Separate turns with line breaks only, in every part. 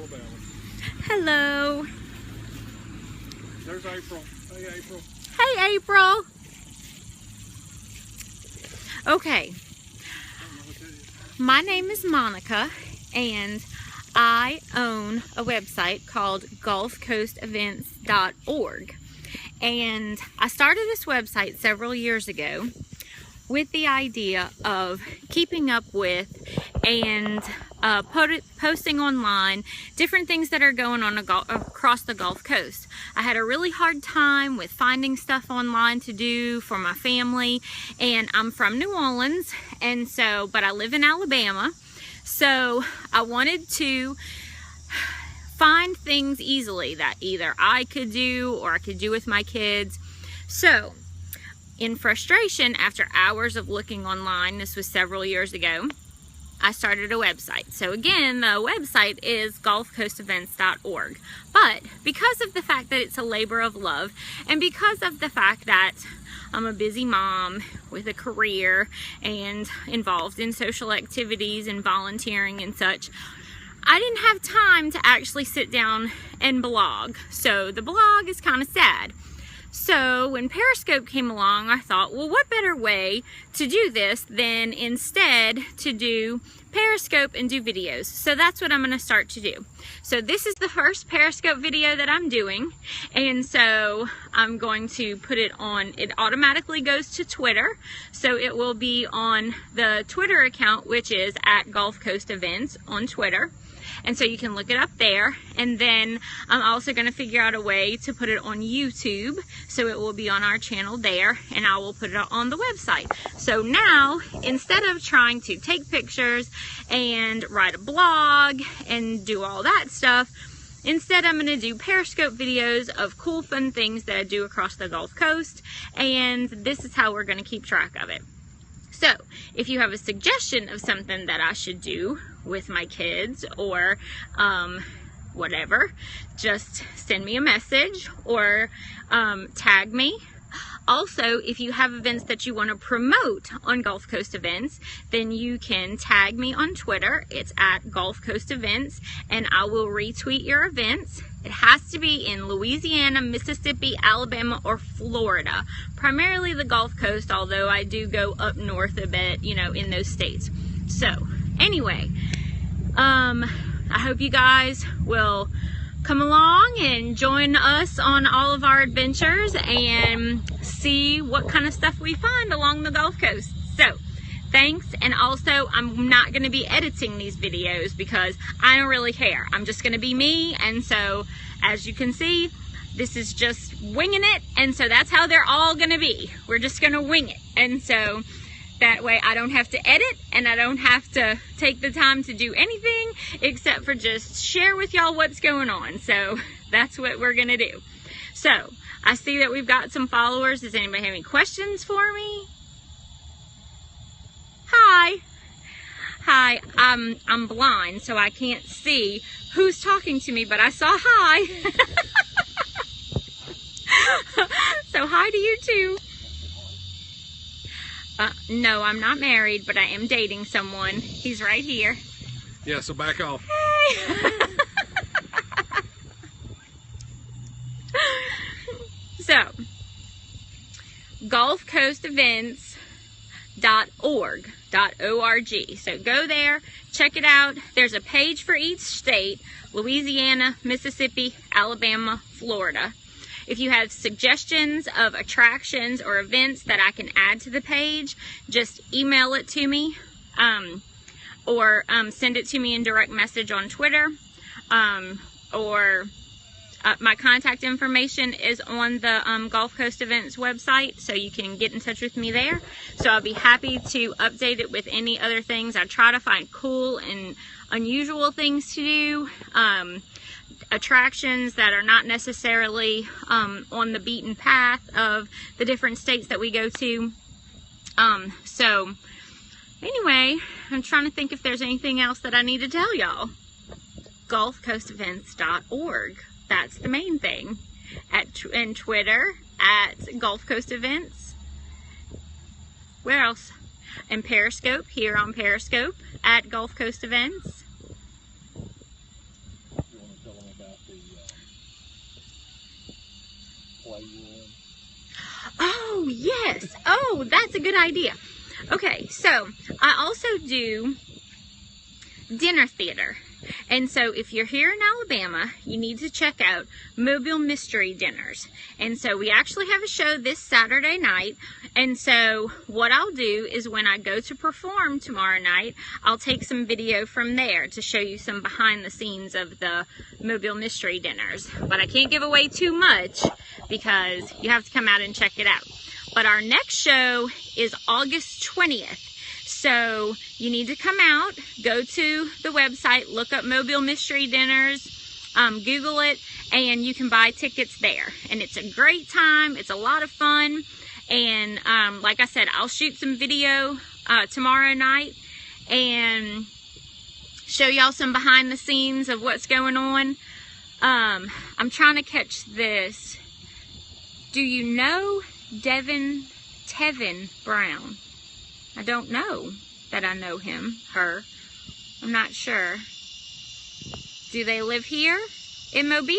Alabama.
Hello.
There's April. Hey, April.
Hey, April. Okay. My name is Monica, and I own a website called gulfcoastevents.org. And I started this website several years ago with the idea of keeping up with and posting online different things that are going on across the Gulf Coast. I had a really hard time with finding stuff online to do for my family, and I'm from New Orleans, and so, but I live in Alabama, so I wanted to find things easily that either I could do or I could do with my kids. So in frustration, after hours of looking online, this was several years ago, I started a website. So again, the website is gulfcoastevents.org. But because of the fact that it's a labor of love, and because of the fact that I'm a busy mom with a career and involved in social activities and volunteering and such, I didn't have time to actually sit down and blog. So the blog is kind of sad. So when Periscope came along, I thought, well, what better way to do this than instead to do Periscope and do videos? So that's what I'm going to start to do. So this is the first Periscope video that I'm doing, and so I'm going to put it on. It automatically goes to Twitter, so it will be on the Twitter account, which is at Gulf Coast Events on Twitter. And so you can look it up there. And then I'm also going to figure out a way to put it on YouTube, so it will be on our channel there, and I will put it on the website. So now, instead of trying to take pictures and write a blog and do all that stuff, instead I'm going to do Periscope videos of cool, fun things that I do across the Gulf Coast, and this is how we're going to keep track of it. So, if you have a suggestion of something that I should do with my kids or whatever, just send me a message or tag me. Also, if you have events that you want to promote on Gulf Coast Events, then you can tag me on Twitter. It's at Gulf Coast Events, and I will retweet your events. It has to be in Louisiana, Mississippi, Alabama, or Florida. Primarily the Gulf Coast, although I do go up north a bit, you know, in those states. So, anyway, I hope you guys will come along and join us on all of our adventures and see what kind of stuff we find along the Gulf Coast. So, thanks. And also, I'm not going to be editing these videos because I don't really care. I'm just going to be me. And so, as you can see, this is just winging it. And so that's how they're all going to be. We're just going to wing it. And so that way I don't have to edit, and I don't have to take the time to do anything except for just share with y'all what's going on. So that's what we're going to do. So I see that we've got some followers. Does anybody have any questions for me? Hi. Hi, I'm blind, so I can't see who's talking to me, but I saw hi. So hi to you too. No, I'm not married, but I am dating someone. He's right here.
Yeah, so back off.
Hey. So, gulfcoastevents.org. So go there, check it out. There's a page for each state: Louisiana, Mississippi, Alabama, Florida. If you have suggestions of attractions or events that I can add to the page, just email it to me, or send it to me in direct message on Twitter, or my contact information is on the Gulf Coast Events website, so you can get in touch with me there. So I'll be happy to update it with any other things. I try to find cool and unusual things to do, attractions that are not necessarily on the beaten path of the different states that we go to. So anyway, I'm trying to think if there's anything else that I need to tell y'all. gulfcoastevents.org. That's the main thing. And Twitter at Gulf Coast Events. Where else? And Periscope, here on Periscope at Gulf Coast Events. Oh, yes. Oh, that's a good idea. Okay, so I also do dinner theater. And so if you're here in Alabama, you need to check out Mobile Mystery Dinners. And so we actually have a show this Saturday night. And so what I'll do is when I go to perform tomorrow night, I'll take some video from there to show you some behind the scenes of the Mobile Mystery Dinners. But I can't give away too much because you have to come out and check it out. But our next show is August 20th. So you need to come out, go to the website, look up Mobile Mystery Dinners, Google it, and you can buy tickets there. And it's a great time. It's a lot of fun. And like I said, I'll shoot some video tomorrow night and show y'all some behind the scenes of what's going on. I'm trying to catch this. Do you know Tevin Brown? I don't know that I know him, her. I'm not sure. Do they live here in Mobile?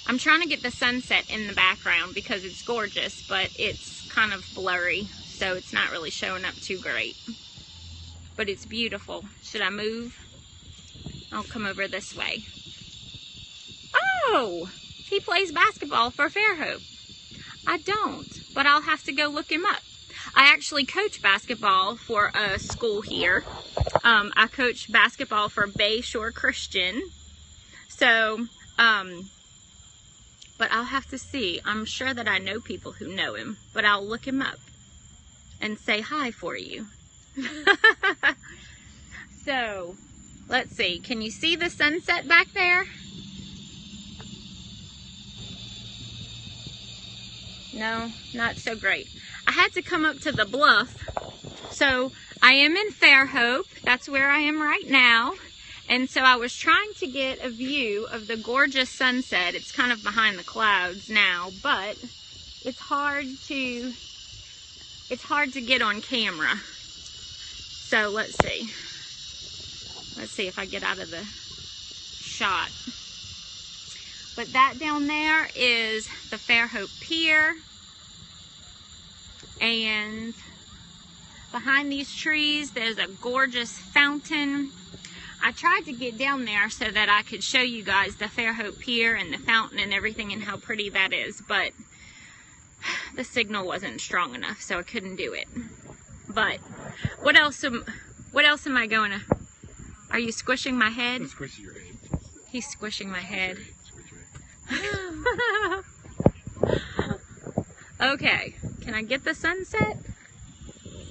I'm trying to get the sunset in the background because it's gorgeous, but it's kind of blurry, so it's not really showing up too great. But it's beautiful. Should I move? I'll come over this way. Oh, he plays basketball for Fairhope. I don't, but I'll have to go look him up. I actually coach basketball for a school here. I coach basketball for Bayshore Christian. So, but I'll have to see. I'm sure that I know people who know him, but I'll look him up and say hi for you. So, let's see. Can you see the sunset back there? No, not so great. I had to come up to the bluff. So I am in Fairhope. That's where I am right now. And so I was trying to get a view of the gorgeous sunset. It's kind of behind the clouds now, but it's hard to get on camera. So let's see. Let's see if I get out of the shot. But that down there is the Fairhope Pier. And behind these trees, there's a gorgeous fountain. I tried to get down there so that I could show you guys the Fairhope Pier and the fountain and everything and how pretty that is, but the signal wasn't strong enough, so I couldn't do it. But what else am I going to... Are you squishing my head?
I'm squishing your head.
He's squishing my head. Okay, can I get the sunset?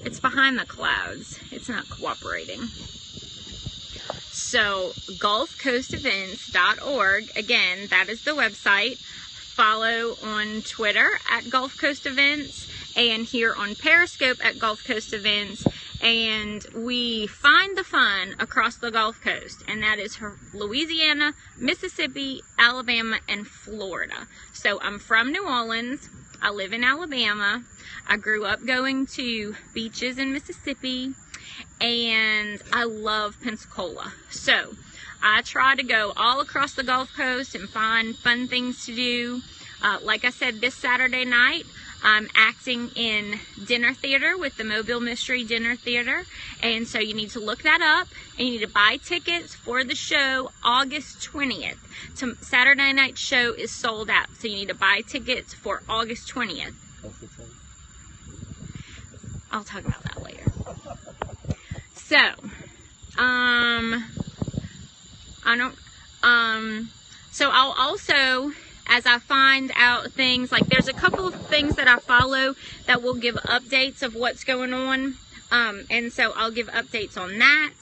It's behind the clouds. It's not cooperating. So, GulfCoastEvents.org, again, that is the website. Follow on Twitter at Gulf Coast Events and here on Periscope at Gulf Coast Events. And we find the fun across the Gulf Coast, and that is Louisiana, Mississippi, Alabama, and Florida. So I'm from New Orleans. I live in Alabama. I grew up going to beaches in Mississippi, and I love Pensacola. So I try to go all across the Gulf Coast and find fun things to do. Like I said, this Saturday night, I'm acting in dinner theater with the Mobile Mystery Dinner Theater. And so you need to look that up, and you need to buy tickets for the show August 20th. Saturday night show is sold out, so you need to buy tickets for August 20th. I'll talk about that later. So, so I'll also, as I find out things, like there's a couple of things that I follow that will give updates of what's going on. And so I'll give updates on that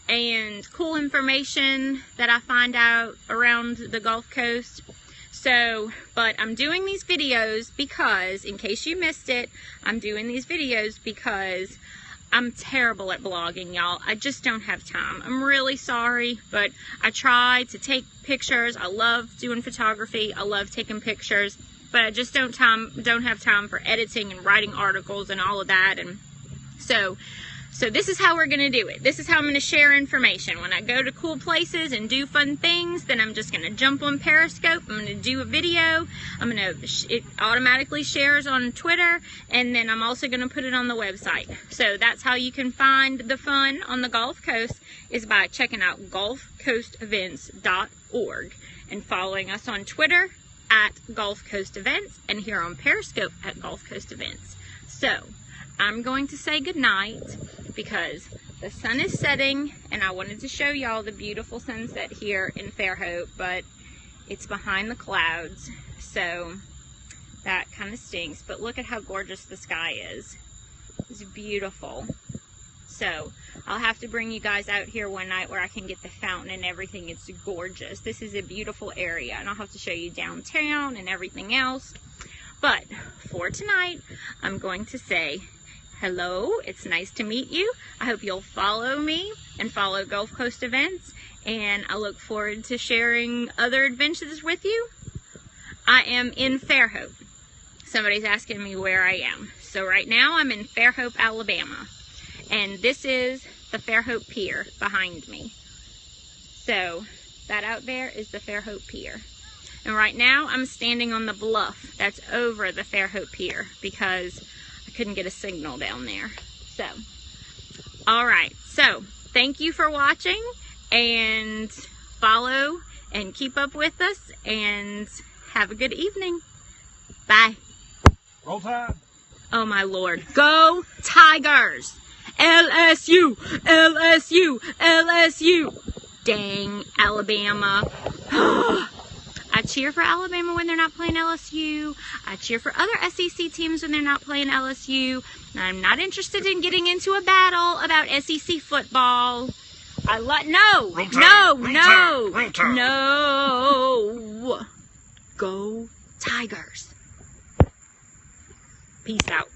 and cool information that I find out around the Gulf Coast. So, but I'm doing these videos because, in case you missed it, I'm doing these videos because I'm terrible at blogging, y'all. I just don't have time. I'm really sorry, but I try to take pictures. I love doing photography. I love taking pictures, but I just don't have time for editing and writing articles and all of that. And so So this is how we're going to do it. This is how I'm going to share information. When I go to cool places and do fun things, then I'm just going to jump on Periscope. I'm going to do a video. It automatically shares on Twitter, and then I'm also going to put it on the website. So that's how you can find the fun on the Gulf Coast, is by checking out gulfcoastevents.org and following us on Twitter at Gulf Coast Events, and here on Periscope at Gulf Coast Events. So I'm going to say goodnight because the sun is setting, and I wanted to show y'all the beautiful sunset here in Fairhope, but it's behind the clouds, so that kind of stinks. But look at how gorgeous the sky is. It's beautiful. So I'll have to bring you guys out here one night where I can get the fountain and everything. It's gorgeous. This is a beautiful area, and I'll have to show you downtown and everything else. But for tonight, I'm going to say hello. It's nice to meet you. I hope you'll follow me and follow Gulf Coast Events, and I look forward to sharing other adventures with you. I am in Fairhope. Somebody's asking me where I am. So right now I'm in Fairhope, Alabama. And this is the Fairhope Pier behind me. So that out there is the Fairhope Pier. And right now I'm standing on the bluff that's over the Fairhope Pier because I couldn't get a signal down there. So, alright, so thank you for watching, and follow and keep up with us, and have a good evening. Bye.
Roll Tide.
Oh my Lord. Go Tigers! LSU! LSU! LSU! Dang, Alabama. I cheer for Alabama when they're not playing LSU. I cheer for other SEC teams when they're not playing LSU. I'm not interested in getting into a battle about SEC football. No. Go Tigers. Peace out.